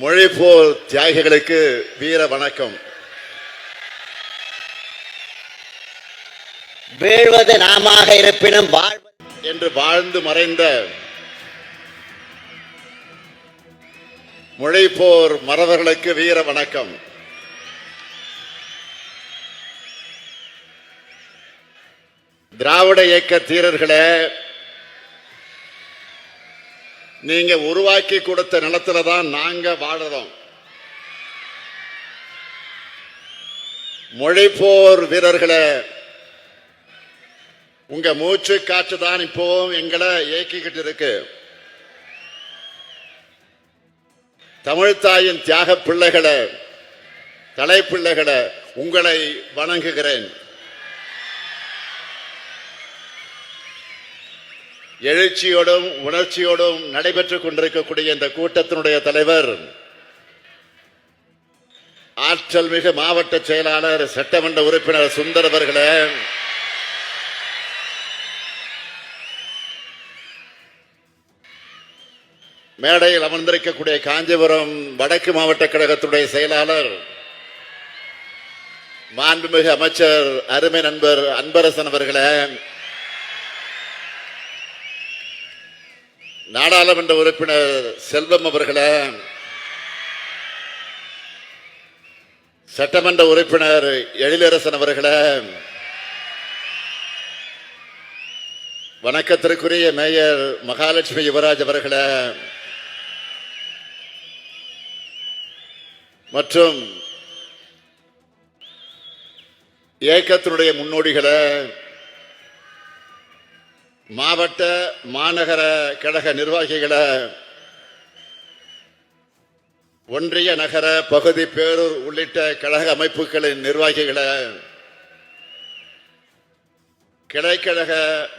மொழிப்போர் தியாகிகளுக்கு வீர வணக்கம். வீழ்வது நாமாக இருப்பினும் என்று வாழ்ந்து மறைந்த மொழிப்போர் மறவர்களுக்கு வீர வணக்கம். திராவிட இயக்க தீரர்களே, நீங்க உருவாக்கி கொடுத்த நிலத்துல தான் நாங்க வாழறோம். மொழிப்போர் வீரர்களே, உங்க மூச்சு காற்று தான் இப்போ எங்களை இயக்கிக்கிட்டு இருக்கு. தமிழ்த்தாயின் தியாக பிள்ளைகளை, தலைப்பிள்ளைகளை, உங்களை வணங்குகிறேன். எழுச்சியோடும் உணர்ச்சியோடும் நடைபெற்றுக் கொண்டிருக்கக்கூடிய இந்த கூட்டத்தினுடைய தலைவர், ஆற்றல் மிகு மாவட்ட செயலாளர் சட்டமன்ற உறுப்பினர் சுந்தர் அவர்களே, மேடையில் அமர்ந்திருக்கக்கூடிய காஞ்சிபுரம் வடக்கு மாவட்ட கழகத்துடைய செயலாளர் மாண்புமிகு அமைச்சர் அருமை நண்பர் அன்பரசன் அவர்களே, நாடாளுமன்ற உறுப்பினர் செல்வம் அவர்களே, சட்டமன்ற உறுப்பினர் எழிலரசன் அவர்களே, வணக்கத்திற்குரிய மேயர் மகாலட்சுமி யுவராஜ் அவர்களே, மற்றும் இயக்கத்தினுடைய முன்னோடிகளே, மாவட்ட மாநகர கழக நிர்வாகிகளை, ஒன்றிய நகர பகுதி பேரூர் உள்ளிட்ட கழக அமைப்புகளின் நிர்வாகிகளை, கிளைக்கழக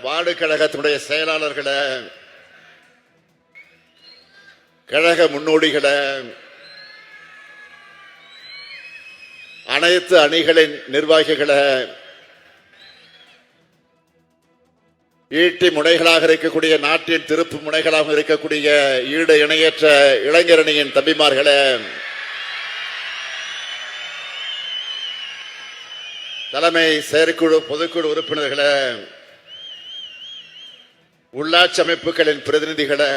வார்டு கழகத்தினுடைய செயலாளர்களை, கழக முன்னோடிகளை, அனைத்து அணிகளின் நிர்வாகிகளை, ஈட்டி முனைகளாக இருக்கக்கூடிய நாட்டின் திருப்பு முனைகளாக இருக்கக்கூடிய ஈடு இணையற்ற இளைஞரணியின் தம்பிமார்களே, தலைமை செயற்குழு பொதுக்குழு உறுப்பினர்களே, உள்ளாட்சி அமைப்புகளின் பிரதிநிதிகளே,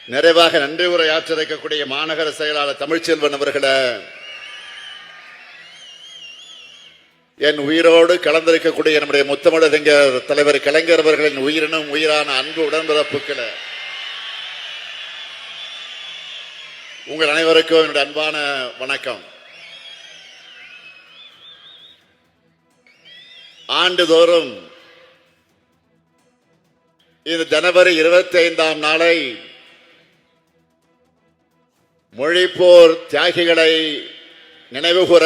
நிறைவாக நன்றி உரையாற்ற இருக்கக்கூடிய மாநகர செயலாளர் தமிழ்ச்செல்வன் அவர்களே, என் உயிரோடு கலந்திருக்கக்கூடிய நம்முடைய முத்தமிழறிஞர் தலைவர் கலைஞர் அவர்களின் உயிரினும் உயிரான அன்பு உடன்பிறப்புக்களை, உங்கள் அனைவருக்கும் என்னுடைய அன்பான வணக்கம். ஆண்டுதோறும் இந்த ஜனவரி 25ஆம் நாளை மொழிப்போர் தியாகிகளை நினைவுகூர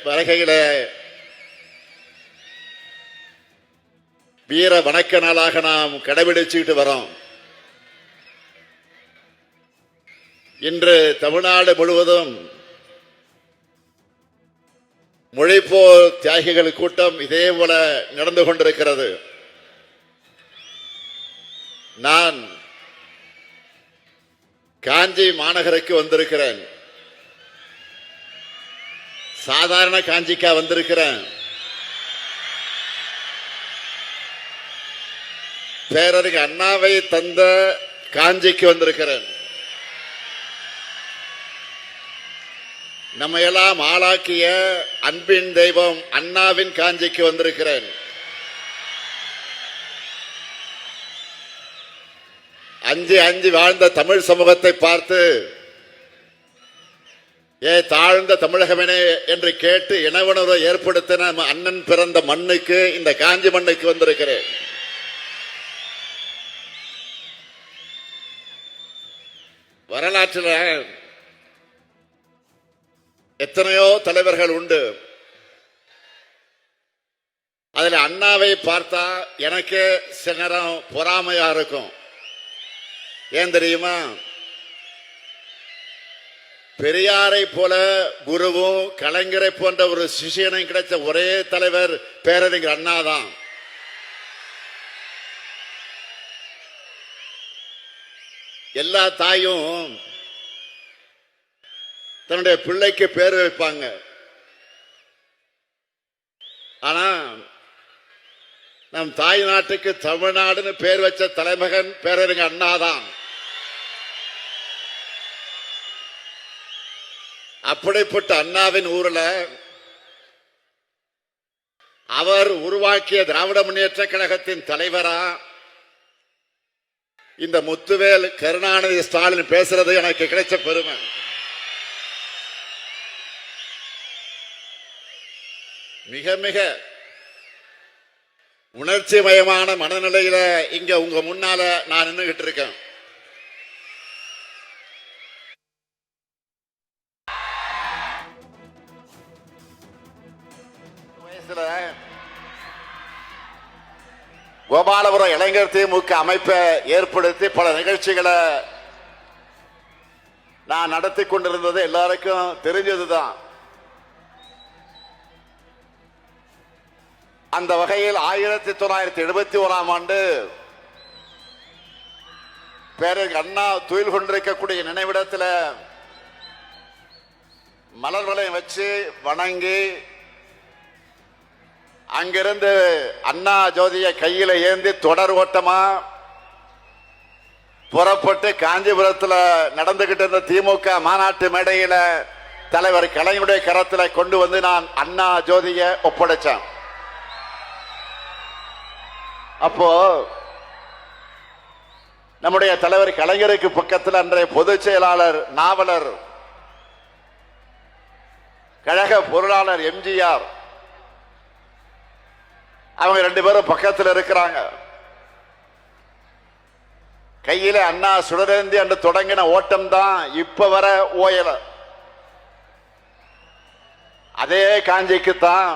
வகைகளை வீர வணக்க நாளாக நாம் கடைபிடிச்சுட்டு வரோம். இன்று தமிழ்நாடு முழுவதும் மொழிப்போர் தியாகிகள் கூட்டம் இதே போல நடந்து கொண்டிருக்கிறது. நான் காஞ்சி மாநகருக்கு வந்திருக்கிறேன். சாதாரண காஞ்சிக்கா வந்திருக்கிறேன். பேரறிஞர் அண்ணாவை தந்த காஞ்சிக்கு வந்திருக்கிறேன். நம்ம எல்லாம் ஆளாக்கிய அன்பின் தெய்வம் அண்ணாவின் காஞ்சிக்கு வந்திருக்கிறேன். அஞ்சு அஞ்சு வாழ்ந்த தமிழ் சமூகத்தை பார்த்து, ஏ தாழ்ந்த தமிழகமே என்று கேட்டு இனவுணர்வை ஏற்படுத்தின அண்ணன் பிறந்த மண்ணுக்கு, இந்த காஞ்சி மண்ணுக்கு வந்திருக்கிறேன். வரலாற்றில் எத்தனையோ தலைவர்கள் உண்டு. அதில் அண்ணாவை பார்த்தா எனக்கு சில நேரம் பொறாமையா இருக்கும். ஏன் தெரியுமா? பெரியாரை போல குருவும் கலைஞரை போன்ற ஒரு சிஷியனை கிடைச்ச ஒரே தலைவர் பேரறிஞர் அண்ணா தான். எல்லா தாயும் தன்னுடைய பிள்ளைக்கு பேர் வைப்பாங்க. ஆனா நம் தாய் நாட்டுக்கு தமிழ்நாடுன்னு பேர் வச்ச தலைமகன் பேரறிஞர் அண்ணாதான். அப்படிப்பட்ட அண்ணாவின் ஊர்ல அவர் உருவாக்கிய திராவிட முன்னேற்ற கழகத்தின் தலைவரா இந்த முத்துவேல் கருணாநிதி ஸ்டாலின் பேசுறது எனக்கு கிடைச்ச பெருமை. மிக மிக உணர்ச்சி மயமான மனநிலையில இங்க உங்க முன்னால நான் நின்றுகிட்டு இருக்கேன். வயசுல கோபாலபுரம் இளைஞர் திமுக அமைப்பை ஏற்படுத்தி பல நிகழ்ச்சிகளை நான் நடத்தி கொண்டிருந்தது எல்லாருக்கும் தெரிஞ்சதுதான். அந்த வகையில் 1971ஆம் ஆண்டு பேரறிஞர் அண்ணா துயில் கொண்டிருக்கக்கூடிய நினைவிடத்தில் மலர் வளையம் வச்சு வணங்கி அங்கிருந்து அண்ணா ஜோதியை கையில ஏந்தி தொடர் ஓட்டமா புறப்பட்டு காஞ்சிபுரத்தில் நடந்துகிட்டு இருந்த திமுக மாநாட்டு மேடையில தலைவர் கலைஞருடைய கரத்தில் கொண்டு வந்து நான் அண்ணா ஜோதியை ஒப்படைச்சேன். அப்போ நம்முடைய தலைவர் கலைஞருக்கு பக்கத்தில் அன்றைய பொதுச் செயலாளர் நாவலர் கழக பொருளாளர் எம்ஜிஆர் அவங்க 2 பேரும் பக்கத்தில் இருக்கிறாங்க. கையில அண்ணா சுடரேந்தி என்று தொடங்கின ஓட்டம் தான் இப்ப வர ஓயல. அதே காஞ்சிக்குத்தான்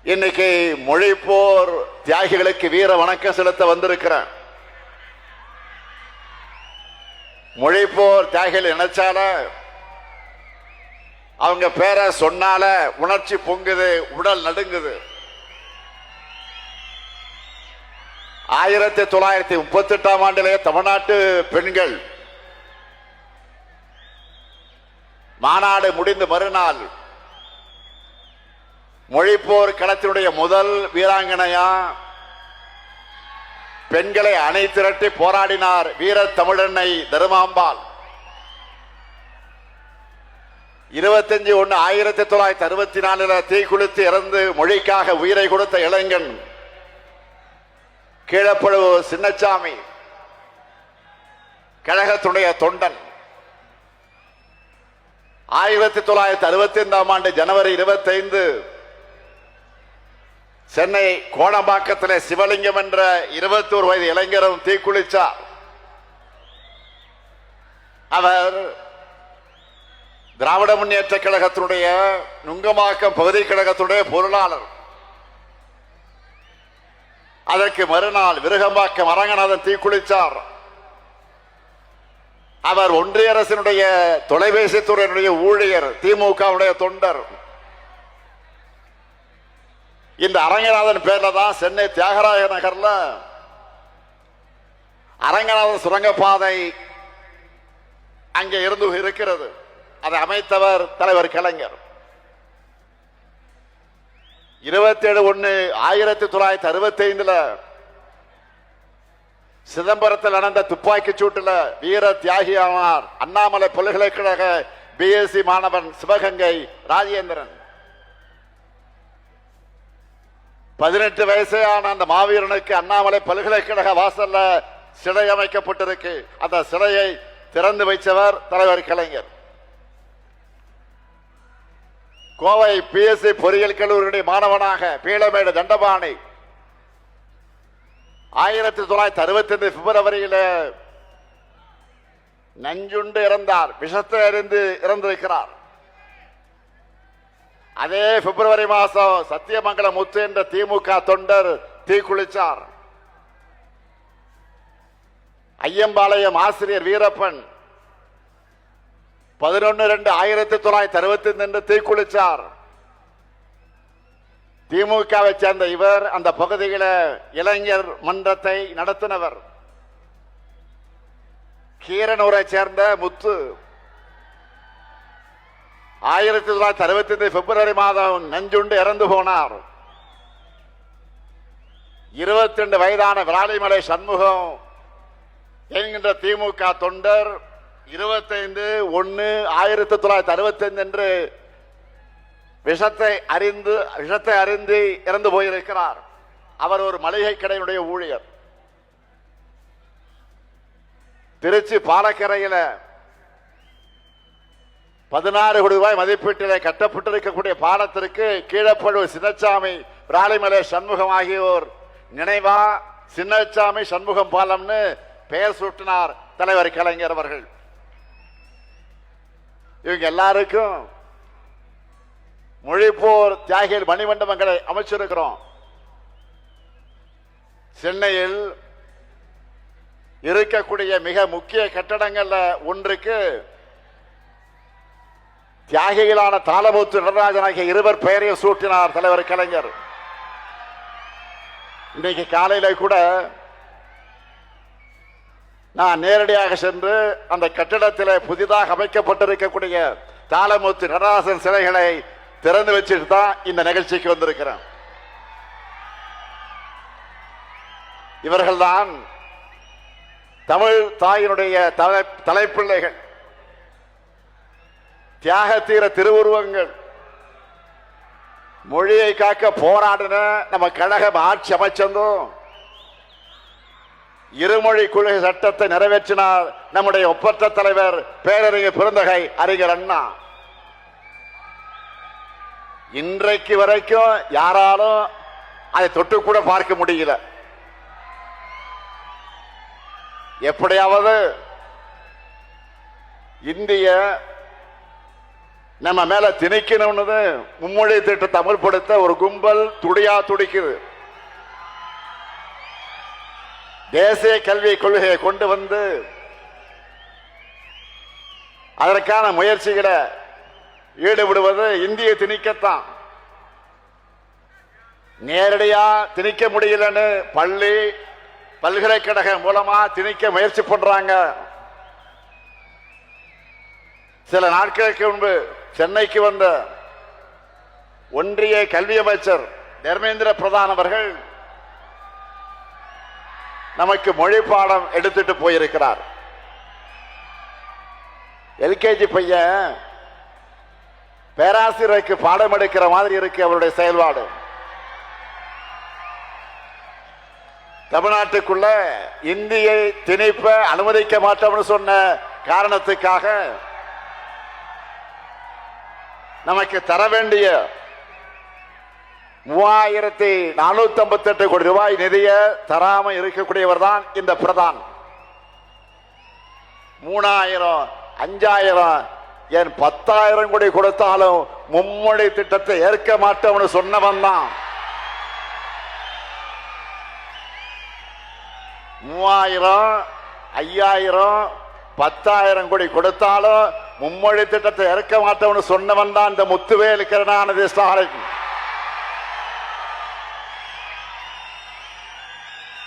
இன்னைக்கு மொழிப்போர் தியாகிகளுக்கு வீர வணக்கம் செலுத்த வந்திருக்கிறேன். மொழிப்போர் தியாகிகள் நினைச்சால அவங்க பேரை சொன்னால உணர்ச்சி பொங்குது, உடல் நடுங்குது. 1938ஆம் ஆண்டிலே தமிழ்நாட்டு பெண்கள் மாநாடு முடிந்து மறுநாள் மொழிப்போர் களத்தினுடைய முதல் வீராங்கனையா பெண்களை அணை திரட்டி போராடினார் வீர தமிழன்னை தருமாம்பாள். 25/1/1964 தீக்குளித்து இறந்து மொழிக்காக உயிரை கொடுத்த இளைஞன் கீழப்பழுவு சின்னசாமி கழகத்துடைய தொண்டன். 1965ஆம் ஆண்டு ஜனவரி 25 சென்னை கோடம்பாக்கத்தில் சிவலிங்கம் என்ற 21 வயது இளைஞரும் தீக்குளிச்சார். அவர் திராவிட முன்னேற்ற கழகத்தினுடைய நுங்கம்பாக்கம் பகுதி கழகத்துடைய பொருளாளர். அதற்கு மறுநாள் விருகம்பாக்கம் அரங்கநாதன் தீக்குளிச்சார். அவர் ஒன்றிய அரசினுடைய தொலைபேசி துறையினுடைய ஊழியர், திமுகவுடைய தொண்டர். இந்த அரங்கநாதன் பேர்ல தான் சென்னை தியாகராய நகர்ல அரங்கநாதன் சுரங்கப்பாதை அங்கே இருந்து இருக்கிறது. அதை அமைத்தவர் தலைவர் கலைஞர். 27/1/1965 சிதம்பரத்தில் நடந்த துப்பாக்கி சூட்டில் வீர தியாகியானார் அண்ணாமலை பல்கலைக்கழக பிஎஸ்சி மாணவன் சிவகங்கை ராஜேந்திரன். 18 வயசான அந்த மாவீரனுக்கு அண்ணாமலை பல்கலைக்கழக வாசல்ல சிலை அமைக்கப்பட்டிருக்கு. அந்த சிலையை திறந்து வைத்தவர் தலைவர் கலைஞர். கோவை பிஎஸ்சி பொறியியல் கல்லூரியுடைய மாணவனாக பீளமேடு தண்டபாணி 1965 பிப்ரவரியில் நஞ்சுண்டு இறந்தார். விஷத்தை அறிந்து இறந்திருக்கிறார். அதே பிப்ரவரி மாதம் சத்தியமங்கலம் முத்து என்ற திமுக தொண்டர் தீக்குளிச்சார். ஐயம்பாளையம் ஆசிரியர் வீரப்பன் 11/2/1965 தீக்குளிச்சார். திமுகவை சேர்ந்த இவர் அந்த பகுதியில் இளைஞர் மன்றத்தை நடத்தினவர். கீரனூரை சேர்ந்த முத்து 1965 பிப்ரவரி மாதம் நஞ்சுண்டு இறந்து போனார். 22 வயதான விராலிமலை சண்முகம் என்கின்ற திமுக தொண்டர் 25/1/1965 என்று விஷத்தை அறிந்து இறந்து போயிருக்கிறார். அவர் ஒரு மளிகை கடையினுடைய ஊழியர். திருச்சி பாலக்கரையில் 16 கோடி ரூபாய் மதிப்பீட்டிலே கட்டப்பட்டிருக்கக்கூடிய பாலத்திற்கு கீழப்பழுவு சின்னசாமி விராலிமலை சண்முகம் ஆகியோர் நினைவா சின்னசாமி சண்முகம் பாலம்னு பெயர் சூட்டினார் தலைவர் கலைஞர் அவர்கள். இவங்க எல்லாருக்கும் மொழிப்போர் தியாகிகள் மணிமண்டபங்களை அமைச்சிருக்கிறோம். சென்னையில் இருக்கக்கூடிய மிக முக்கிய கட்டடங்கள்ல ஒன்றுக்கு தியாகிகளான தாளமுத்து நடராஜன் ஆகிய இருவர் பெயரையும் சூட்டினார் தலைவர் கலைஞர். இன்னைக்கு காலையில கூட நான் நேரடியாக சென்று அந்த கட்டிடத்தில் புதிதாக அமைக்கப்பட்டிருக்கக்கூடிய தாளமுத்து நடராஜன் சிலைகளை திறந்து வச்சுட்டு தான் இந்த நிகழ்ச்சிக்கு வந்திருக்கிறேன். இவர்கள்தான் தமிழ் தாயினுடைய தலைப்பிள்ளைகள், தியாக தீர திருவுருவங்கள். மொழியை காக்க போராடின நம்ம கழகம் ஆட்சி அமைச்சதும் இருமொழி கொள்கை சட்டத்தை நிறைவேற்றினார் நம்முடைய ஒப்பற்ற தலைவர் பேரறிஞர் பெருந்தகை அறிஞர் அண்ணா. இன்றைக்கு வரைக்கும் யாராலும் அதை தொட்டு கூட பார்க்க முடியல. எப்படியாவது இந்திய நம்ம மேல திணிக்கணும்னு மும்மொழி திட்டத்தை அமல்படுத்த ஒரு கும்பல் துடிக்குது. தேசிய கல்வி கொள்கையை கொண்டு வந்து அதற்கான முயற்சிகளை ஈடுபடுவது இந்திய திணிக்கத்தான். நேரடியா திணிக்க முடியலன்னு பள்ளி பல்கலைக்கழகம் மூலமா திணிக்க முயற்சி பண்றாங்க. சில நாட்களுக்கு முன்பு சென்னைக்கு வந்த ஒன்றிய கல்வி அமைச்சர் தர்மேந்திர பிரதான் அவர்கள் நமக்கு மொழி பாடம் எடுத்துட்டு போயிருக்கிறார். எல்கேஜி பையன் பேராசிரியருக்கு பாடம் எடுக்கிற மாதிரி இருக்கு அவருடைய செயல்பாடு. தமிழ்நாட்டுக்குள்ள இந்தியை திணிப்ப அனுமதிக்க மாட்டோம்னு சொன்ன காரணத்துக்காக நமக்கு தர வேண்டிய 3458 கோடி ரூபாய் நிதியை தராம இருக்கக்கூடியவர் தான் இந்த பிரதான். 3000, 5000, ஏன் 10,000 கோடி கொடுத்தாலும் மும்மொழி திட்டத்தை ஏற்க மாட்டோம்னு சொன்னவன் தான். 3000, 5000, 10,000 கோடி கொடுத்தாலும் மும்மொழி திட்டத்தை ஏற்க மாட்டோம்னு சொன்னவன் தான் இந்த முத்துவேல் கருணாநிதி ஸ்டாலின்.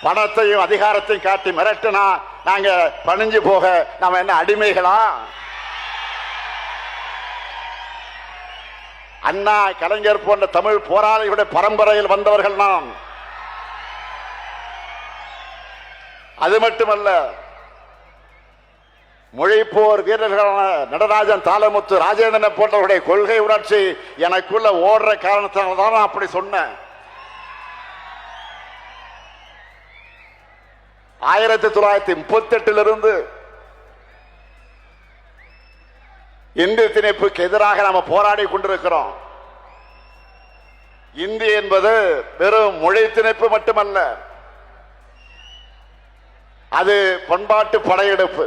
பணத்தையும் அதிகாரத்தையும் காட்டி மிரட்டினா நாங்க பணிஞ்சு போக நாம என்ன அடிமைகளா? அண்ணா கலைஞர் போன்ற தமிழ் போராளிகளுடைய பரம்பரையில் வந்தவர்கள் நாம். அது மட்டுமல்ல, மொழிப்போர் வீரர்களான நடராஜன், தாளமுத்து, ராஜேந்திரன் போன்றவருடைய கொள்கை உணர்ச்சி எனக்குள்ள ஓடுற காரணத்தினால தான் நான் அப்படி சொன்னேன். 1938 இந்தி திணிப்புக்கு எதிராக நாம போராடி கொண்டிருக்கிறோம். இந்தி என்பது வெறும் மொழி திணிப்பு மட்டுமல்ல, அது பண்பாட்டு படையெடுப்பு.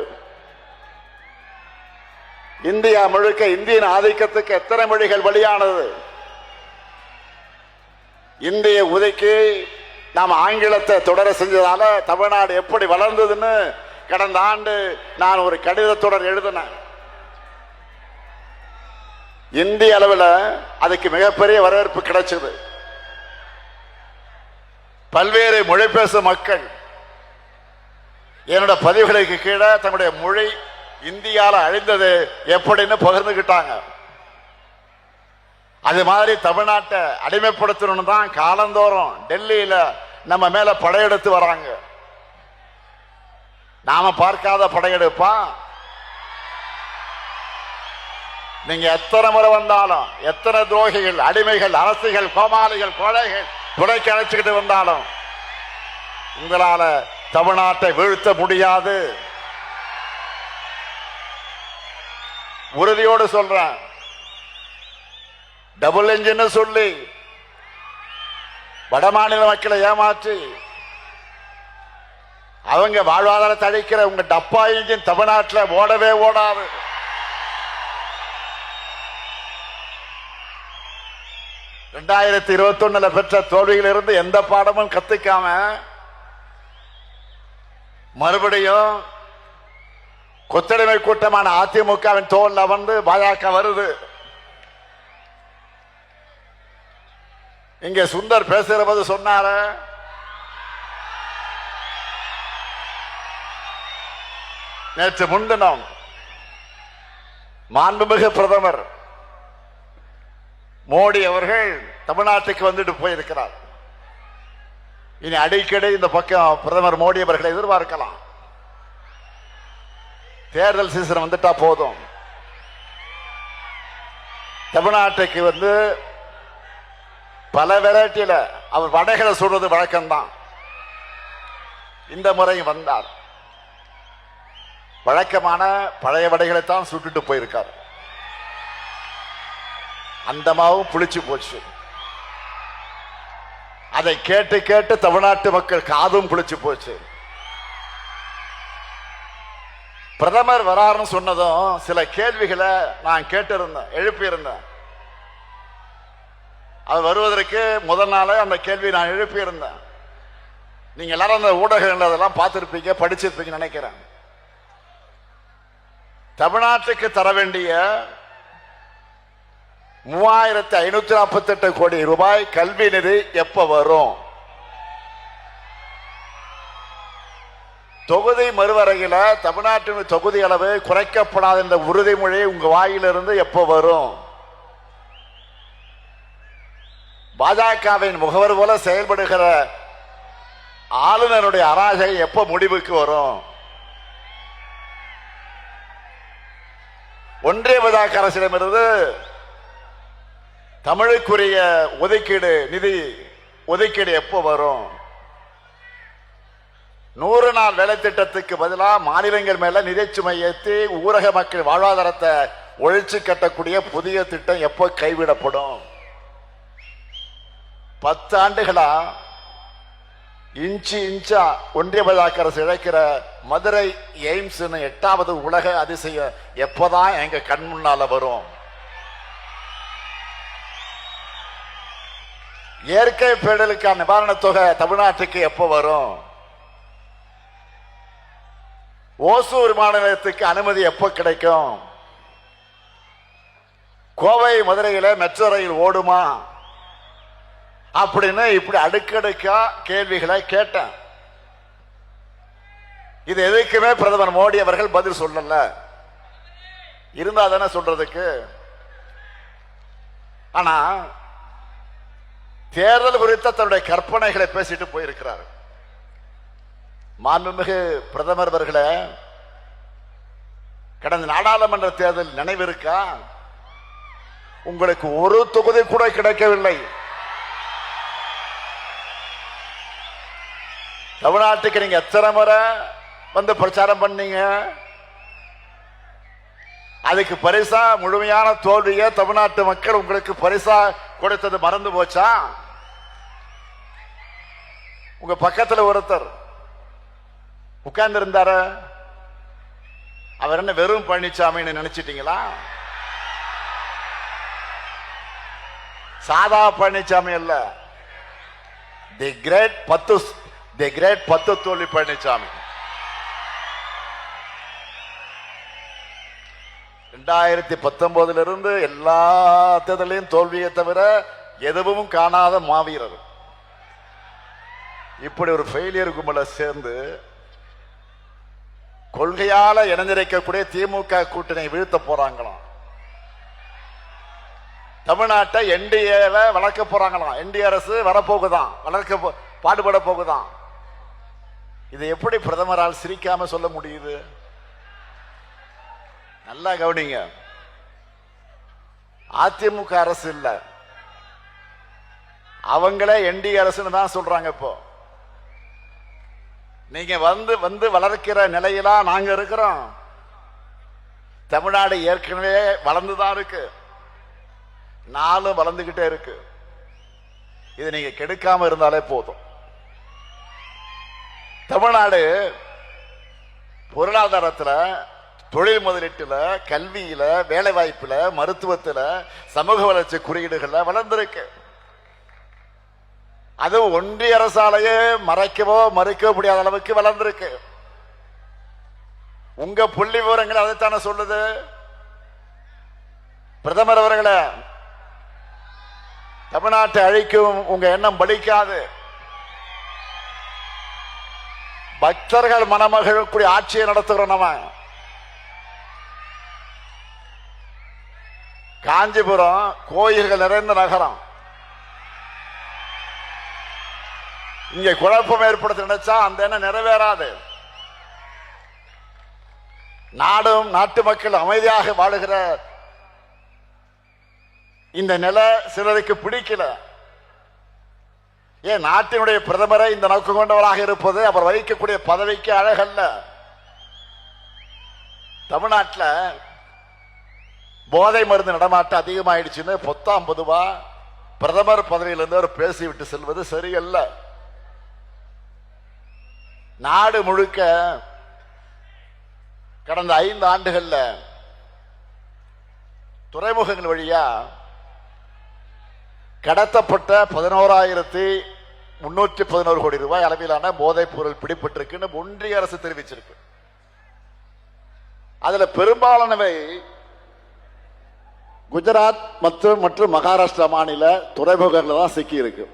இந்தியா முழுக்க இந்தியின் ஆதிக்கத்துக்கு எத்தனை மொழிகள் வழியானது. இந்திய உதைக்கு நாம் ஆங்கிலத்தை தொடர செஞ்சதால தமிழ்நாடு எப்படி வளர்ந்ததுன்னு கடந்த ஆண்டு நான் ஒரு கடிதத்தொடர் எழுதினேன். இந்திய அளவில் அதுக்கு மிகப்பெரிய வரவேற்பு கிடைச்சது. பல்வேறு மொழி பேசும் மக்கள் என்னோட பதிவுகளுக்கு கீழே தன்னுடைய மொழி இந்தியால அழிந்தது எப்படின்னு பகிர்ந்துகிட்டாங்க. அது மாதிரி தமிழ்நாட்டை அடிமைப்படுத்தணும்னு தான் காலந்தோறும் டெல்லியில நம்ம மேல படையெடுத்து வராங்க. நாம பார்க்காத படையெடுப்பா. நீங்க எத்தனை முறை வந்தாலும், எத்தனை துரோகிகள், அடிமைகள், அரசுகள், கோமாளிகள், கொலைகள் துணைக்கு அழைச்சுக்கிட்டு வந்தாலும் உங்களால தமிழ்நாட்டை வீழ்த்த முடியாது. உறுதியோடு சொல்றேன். டபுள் என்ஜின் சொல்லி வடமாநில மக்களை ஏமாற்றி அவங்க வாழ்வாதாரத்தை அழிக்கிற உங்க டப்பா இன்ஜின் தமிழ்நாட்டில் ஓடவே ஓடாது. ரெண்டாயிரத்தி 21 பெற்ற தோல்வியிலிருந்து எந்த பாடமும் கத்துக்காம மறுபடியும் கொத்தடிமை கூட்டமான அதிமுகவின் தோல்ல வந்து பாஜக வருது. இங்க சுந்தர் பேசுகிற போது சொன்னார, நேற்று முன்தினம் மாண்புமிகு பிரதமர் மோடி அவர்கள் தமிழ்நாட்டுக்கு வந்துட்டு போயிருக்கிறார். இனி அடிக்கடி இந்த பக்கம் பிரதமர் மோடி அவர்களை எதிர்பார்க்கலாம். தேர்தல் சீசன் வந்துட்டா போதும். தமிழ்நாட்டுக்கு வந்து பல வெரைட்டியில அவர் வடைகளை சொல்றது வழக்கம்தான். இந்த முறை வந்தார், வழக்கமான பழைய வடைகளை தான் சுட்டுட்டு போயிருக்கார். அந்த மாவும் புளிச்சு போச்சு. அதை கேட்டு கேட்டு தமிழ்நாட்டு மக்கள் காதும் புளிச்சு போச்சு. பிரதமர் வராருன்னு சொன்னதும் சில கேள்விகளை நான் கேட்டிருந்தேன், எழுப்பியிருந்தேன். அது வருவதற்கு முதல் நாளே அந்த கேள்வி நான் எழுப்பியிருந்தேன். நீங்க எல்லாரும் அந்த ஊடகங்கள் அதெல்லாம் பார்த்திருப்பீங்க, படிச்சிருப்பீங்கன்னு நினைக்கிறேன். தமிழ்நாட்டுக்கு தர வேண்டிய 3548 கோடி ரூபாய் கல்வி நிதி எப்ப வரும்? தொகுதி மறுவரையில தமிழ்நாட்டின் தொகுதி அளவு குறைக்கப்படாத இந்த உறுதிமொழி உங்க வாயிலிருந்து எப்ப வரும்? பாஜகவின் முகவர் போல செயல்படுகிற ஆளுநருடைய அராஜகம் எப்ப முடிவுக்கு வரும்? ஒன்றிய பாஜக அரசிடமிருந்து தமிழுக்குரிய ஒதுக்கீடு, நிதி ஒதுக்கீடு எப்போ வரும்? 100 நாள் வேலை திட்டத்துக்கு பதிலாக மாநிலங்கள் மேல நிதி சுமை ஏற்றி ஊரக மக்கள் வாழ்வாதாரத்தை ஒழிச்சு கட்டக்கூடிய புதிய திட்டம் எப்போ கைவிடப்படும்? 10 ஆண்டுகளா இன்ச்சு இன்ச்சா ஒன்றிய பாஜக அரசு இழைக்கிற மதுரை எய்ம்ஸ் 8வது உலக அதிசயம் எப்போதான் எங்க கண் முன்னால வரும்? இயற்கை பேரிடருக்கான நிவாரண தொகை தமிழ்நாட்டுக்கு எப்போ வரும்? ஓசூர் மாநிலத்துக்கு அனுமதி எப்போ கிடைக்கும்? கோவை மதுரையில மெட்ரோ ரயில் ஓடுமா? அப்படின்னு இப்படி அடுக்கடுக்கா கேள்விகளை கேட்டேன். இது எதுக்குமே பிரதமர் மோடி அவர்கள் பதில் சொல்லல. இருந்தா தானே சொல்றதுக்கு. ஆனா தேர்தல் குறித்த தன்னுடைய கற்பனைகளை பேசிட்டு போயிருக்கிறார். மாண்புமிகு பிரதமர் அவர்களே, கடந்த நாடாளுமன்ற தேர்தல் நினைவு இருக்கா? உங்களுக்கு ஒரு தொகுதி கூட கிடைக்கவில்லை. தமிழ்நாட்டுக்கு நீங்க எத்தனை முறை வந்து பிரச்சாரம் பண்ணீங்க? அதுக்கு பரிசா முழுமையான தோல்வியை தமிழ்நாட்டு மக்கள் உங்களுக்கு பரிசா கொடுத்தது மறந்து போச்சா? உங்க பக்கத்துல ஒருத்தர் உட்கார்ந்து இருந்தார, அவர் என்ன வெறும் பழனிசாமின்னு நினைச்சிட்டீங்களா? சாதா பழனிசாமி அல்ல, தி கிரேட் 10 தோல்வி பழனிசாமி. 2019 இருந்து எல்லா தேர்தலையும் தோல்வியை தவிர எதுவும் காணாத மாவீரர். இப்படி ஒரு ஃபெயிலியர் கும்பல சேர்ந்து கொள்கையால இணைந்திருக்கக்கூடிய திமுக கூட்டணி வீழ்த்த போறாங்களாம். தமிழ்நாட்டை என்டிஏவை வளர்க்க போறாங்களாம். என்டிஏ அரசு வரப்போகுதான், வளர்க்க பாடுபட போகுதான். இதை எப்படி பிரதமரால் சிரிக்காம சொல்ல முடியுது? நல்லா கவனிங்க. அதிமுக அரசு இல்ல, அவங்களே என்டிஏ அரசுன்னு தான் சொல்றாங்க. இப்போ நீங்க வந்து வந்து வளர்க்கிற நிலையிலாம் நாங்க இருக்கிறோம். தமிழ்நாடு ஏற்கனவே வளர்ந்துதான் இருக்கு, நாளும் வளர்ந்துகிட்டே இருக்கு. இது நீங்க கெடுக்காம இருந்தாலே போதும். தமிழ்நாடு பொருளாதாரத்துல, தொழில் முதலீட்டுல, கல்வியில, வேலை வாய்ப்புல, மருத்துவத்துல, சமூக வளர்ச்சி குறியீடுகள்ல வளர்ந்திருக்கு. அது ஒன்றிய அரசாலேயே மறைக்கவோ மறுக்கவோ முடியாத அளவுக்கு வளர்ந்திருக்கு. உங்க புள்ளி விவரங்கள் அதைத்தானே சொல்லுது. பிரதமர் அவர்களே, தமிழ்நாட்டை அழிக்கும் உங்க எண்ணம் பலிக்காது. பக்தர்கள் மணமகக்கூடிய ஆட்சியை நடத்துகிறோம். நம்ம காஞ்சிபுரம் கோயில்கள் நிறைந்த நகரம். இங்க குழப்பம் ஏற்படுத்த நினைச்சா அந்த எண்ணம் நிறைவேறாது. நாடும் நாட்டு மக்கள் அமைதியாக வாழுகிற இந்த நிலை சிலருக்கு பிடிக்கல. ஏன் நாட்டினுடைய பிரதமரை இந்த நோக்கம் கொண்டவராக இருப்பது அவர் வகிக்கக்கூடிய பதவிக்கு அழகல்ல. தமிழ்நாட்டில் போதை மருந்து நடமாட்டம் அதிகமாயிடுச்சுன்னு பொத்தாம் பொதுவா பிரதமர் பதவியிலிருந்து அவர் பேசிவிட்டு செல்வது சரியல்ல. நாடு முழுக்க கடந்த 5 ஆண்டுகள்ல துறைமுகங்கள் வழியா கடத்தப்பட்ட 11,311 கோடி ரூபாய் அளவிலான போதைப் பொருள் பிடிபட்டிருக்குன்னு ஒன்றிய அரசு தெரிவிச்சிருக்கு. அதுல பெரும்பாலானவை குஜராத் மற்றும் மகாராஷ்டிரா மாநில துறைமுகங்கள் தான் சிக்கி இருக்கு.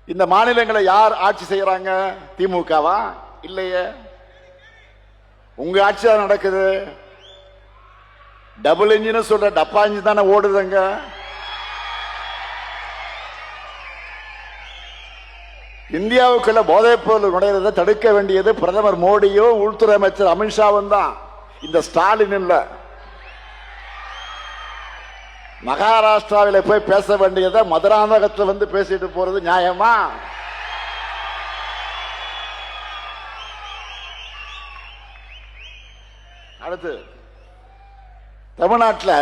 இந்த மாநிலங்களை யார் ஆட்சி செய்யறாங்க? திமுகவா? இல்லையே, உங்க ஆட்சி தான் நடக்குது. டபுள் இன்ஜின் சொல்ற டப்பா இன்ஜின் தானே ஓடுதுங்க. இந்தியாவுக்குள்ள போதைப் பொருள் நுழைறதை தடுக்க வேண்டியது பிரதமர் மோடியும் உள்துறை அமைச்சர் அமித்ஷாவும் தான், இந்த ஸ்டாலின் இல்ல. மகாராஷ்டிராவில் போய் பேச வேண்டியதை மதுராந்தகத்தில் வந்து பேசிட்டு போறது நியாயமா? அடுத்து தமிழ்நாட்டில்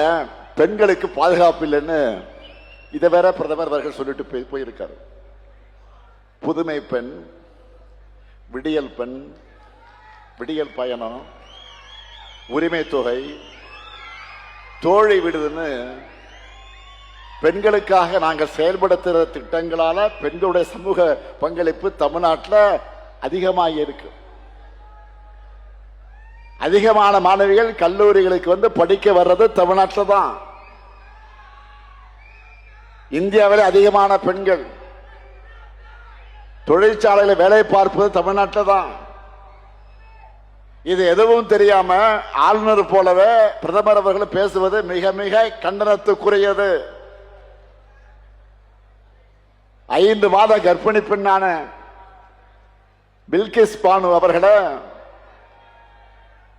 பெண்களுக்கு பாதுகாப்பு இல்லைன்னு இதை வேற பிரதமர் அவர்கள் சொல்லிட்டு போயிருக்காரு. புதுமை பெண், விடியல் பெண், விடியல் பயணம், உரிமை தொகை, தோழி விடுதுன்னு பெண்களுக்காக நாங்கள் செயல்படுத்துகிற திட்டங்களால பெண்களுடைய சமூக பங்களிப்பு தமிழ்நாட்டில் அதிகமாக இருக்கு. அதிகமான மாணவிகள் கல்லூரிகளுக்கு வந்து படிக்க வர்றது தமிழ்நாட்டில் தான். இந்தியாவில் அதிகமான பெண்கள் தொழிற்சாலையில் வேலை பார்ப்பது தமிழ்நாட்டில் தான். இது எதுவும் தெரியாம ஆளுநர் போலவே பிரதமர் அவர்கள் பேசுவது மிக மிக கண்டனத்துக்குரியது. 5 மாத கர்ப்பிணி பெண்ணான பில்கிஸ் பானு அவர்களை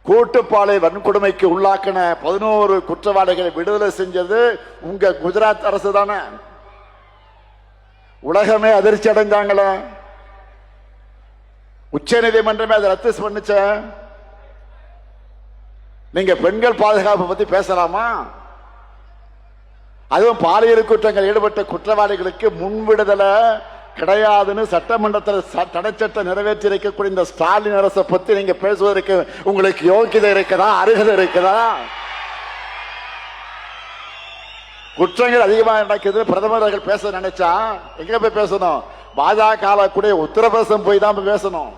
கூட்டுப்பாலை வன்கொடுமைக்கு உள்ளாக்கின 11 குற்றவாளிகளை விடுதலை செஞ்சது உங்க குஜராத் அரசு தானே. உலகமே அதிர்ச்சி அடைஞ்சாங்களே. உச்ச நீதிமன்றமே அதை ரத்து பண்ணுச்ச. நீங்க பெண்கள் பாதுகாப்பு பத்தி பேசலாமா? அதுவும் பாலியல் குற்றங்கள் ஈடுபட்ட குற்றவாளிகளுக்கு முன்விடுதலை கிடையாதுன்னு சட்டமன்றத்தில் தடை சட்டம் நிறைவேற்றி இருக்கக்கூடிய இந்த ஸ்டாலின் அரசை பத்தி நீங்க பேசுவதற்கு உங்களுக்கு யோகியதை இருக்குதா? அருகதை இருக்குதா? குற்றங்கள் அதிகமாக நடக்குது பிரதமர் அவர்கள் பேச நினைச்சா எங்க போய் பேசணும்? பாஜக கூட உத்தரப்பிரதேசம் போய் தான் பேசணும்.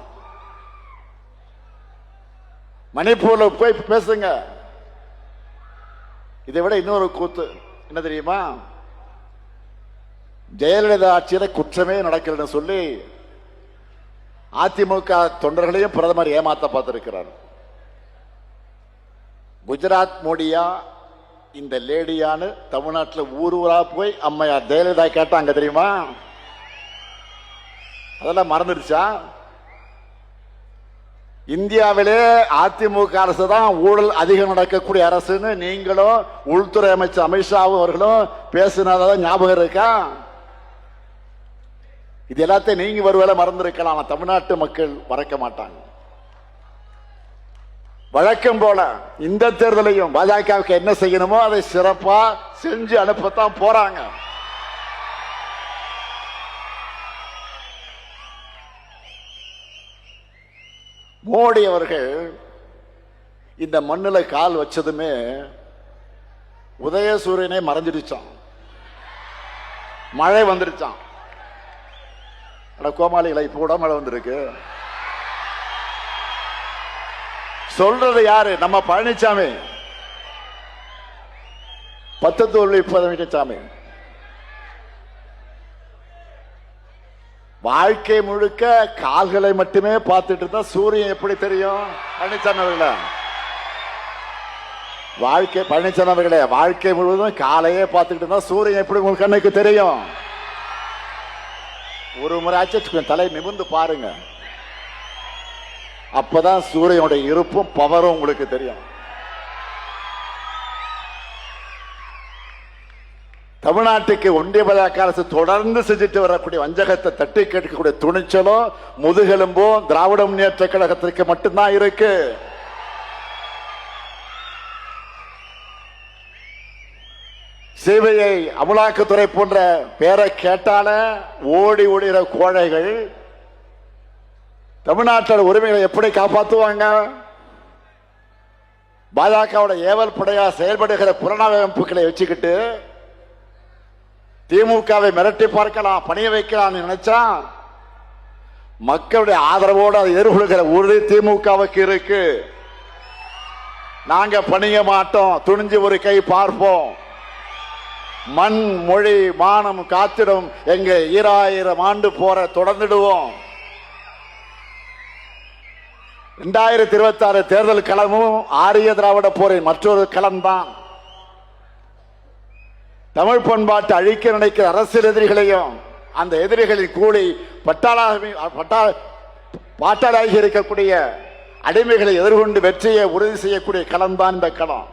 மணிப்பூர்ல போய் பேசுங்க. இதை விட இன்னொரு கூத்து என்ன தெரியுமா? ஜெயலலிதா ஆட்சியில குற்றமே நடக்கலன்னு சொல்லி அதிமுக தொண்டர்களையும் பிரதமர் ஏமாத்த பார்த்திருக்கிறார். குஜராத் மோடியா இந்த லேடியான்னு தமிழ்நாட்டில் ஊர் ஊரா போய் அம்மையார் ஜெயலலிதா கேட்டாங்க தெரியுமா? அதெல்லாம் மறந்துடுச்சா? இந்தியாவிலே அதிமுக அரசு தான் ஊழல் அதிகம் நடக்கக்கூடிய அரசுன்னு நீங்களும் உள்துறை அமைச்சர் அமித்ஷாவும் அவர்களும் பேசினதான் ஞாபகம் இருக்கா? இது எல்லாத்தையும் நீங்க ஒருவேளை மறந்திருக்கலாம், தமிழ்நாட்டு மக்கள் மறக்க மாட்டாங்க. வழக்கம் போல இந்த தேர்தலையும் பாஜகவுக்கு என்ன செய்யணுமோ அதை சிறப்பா செஞ்சு அனுப்பத்தான் போறாங்க. மோடி அவர்கள் இந்த மண்ணில் கால் வச்சதுமே உதயசூரியனே மறைஞ்சிருச்சான், மழை வந்துருச்சான். கோமாளிகளை இப்ப கூட மழை வந்திருக்கு. சொல்றது யாரு? நம்ம பழனிசாமி, 10 சாமி. வாழ்க்கை முழுக்க கால்களை மட்டுமே பார்த்துட்டு இருந்தா சூரியன் எப்படி தெரியும்? பழனிசாமி அவர்களே, பழனிசாமி அவர்களே, வாழ்க்கை முழுவதும் காலையே பார்த்துக்கிட்டு இருந்தா சூரியன் எப்படி உங்களுக்கு கண்ணுக்கு தெரியும்? ஒரு முறை ஆச்சு தலை நிமிர்ந்து பாருங்க, அப்பதான் சூரியனுடைய இருப்பும் பவரும் உங்களுக்கு தெரியும். தமிழ்நாட்டுக்கு ஒன்றிய பாஜக அரசு தொடர்ந்து செஞ்சுட்டு வரக்கூடிய வஞ்சகத்தை தட்டி கேட்கக்கூடிய துணிச்சலும் முதுகெலும்பும் திராவிட முன்னேற்ற கழகத்திற்கு மட்டும்தான் இருக்கு. சிபிஐ, அமலாக்கத்துறை போன்ற பேரை கேட்டால ஓடி ஓடுகிற கோழைகள் தமிழ்நாட்டோட உரிமைகளை எப்படி காப்பாற்றுவாங்க? பாஜகவோட ஏவல் படையா செயல்படுகிற புலனாய்வுகளை வச்சுக்கிட்டு திமுகவை மிரட்டி பார்க்கலாம், பணிய வைக்கலாம் நினைச்சா மக்களுடைய ஆதரவோடு அதை எதிர்கொள்கிற உறுதி திமுகவுக்கு இருக்கு. நாங்க பணிய மாட்டோம், துணிஞ்சு ஒரு கை பார்ப்போம். மண் மொழி மானம் காத்திடும் எங்க 2000 ஆண்டு போற தொடர்ந்துடுவோம். 2026 தேர்தல் களமும் ஆரிய திராவிட போரின் மற்றொரு களம்தான். தமிழ் பண்பாட்டை அழிக்க நினைக்கிற அரசியல் எதிரிகளையும் அந்த எதிரிகளின் கூலி பாட்டாளாகி இருக்கக்கூடிய அடிமைகளை எதிர்கொண்டு வெற்றியை உறுதி செய்யக்கூடிய களம்தான் இந்த களம்.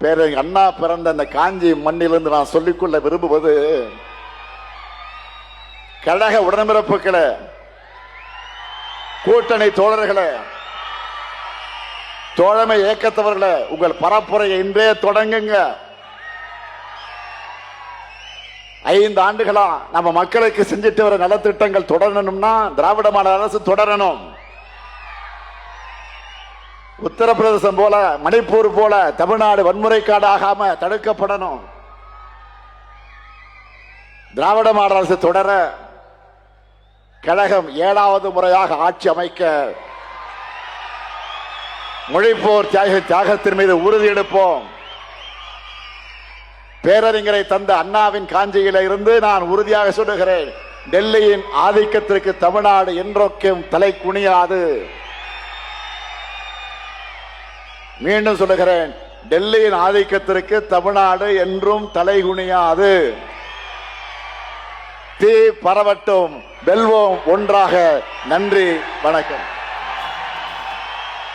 பேரறிஞர் அண்ணா பிறந்த அந்த காஞ்சி மண்ணிலிருந்து நான் சொல்லிக்கொள்ள விரும்புவது, கழக உடன்பிறப்புகளே, கூட்டணி தோழர்களே, தோழமை இயக்கத்தவர்களே, உங்கள் பரப்புரையை இன்றே தொடங்குங்க. 5 ஆண்டுகளா நம்ம மக்களுக்கு செஞ்சுட்டு வர நலத்திட்டங்கள் தொடரணும்னா திராவிட மாடல் அரசு தொடரணும். உத்தரப்பிரதேசம் போல, மணிப்பூர் போல தமிழ்நாடு வன்முறை காடாகாம தடுக்கப்படணும். திராவிட மாடல் அரசு தொடர கழகம் 7வது முறையாக ஆட்சி அமைக்க மொழிப்போர் தியாகத்தின் மீது உறுதி எடுப்போம். பேரறிஞரை தந்த அண்ணாவின் காஞ்சியில இருந்து நான் உறுதியாக சொல்லுகிறேன், டெல்லியின் ஆதிக்கத்திற்கு தமிழ்நாடு என்றொக்கும் தலை குனியாது. மீண்டும் சொல்லுகிறேன், டெல்லியின் ஆதிக்கத்திற்கு தமிழ்நாடு என்றும் தலை குனியாது. தீ பரவட்டும், வெல்வோம் ஒன்றாக. நன்றி, வணக்கம்.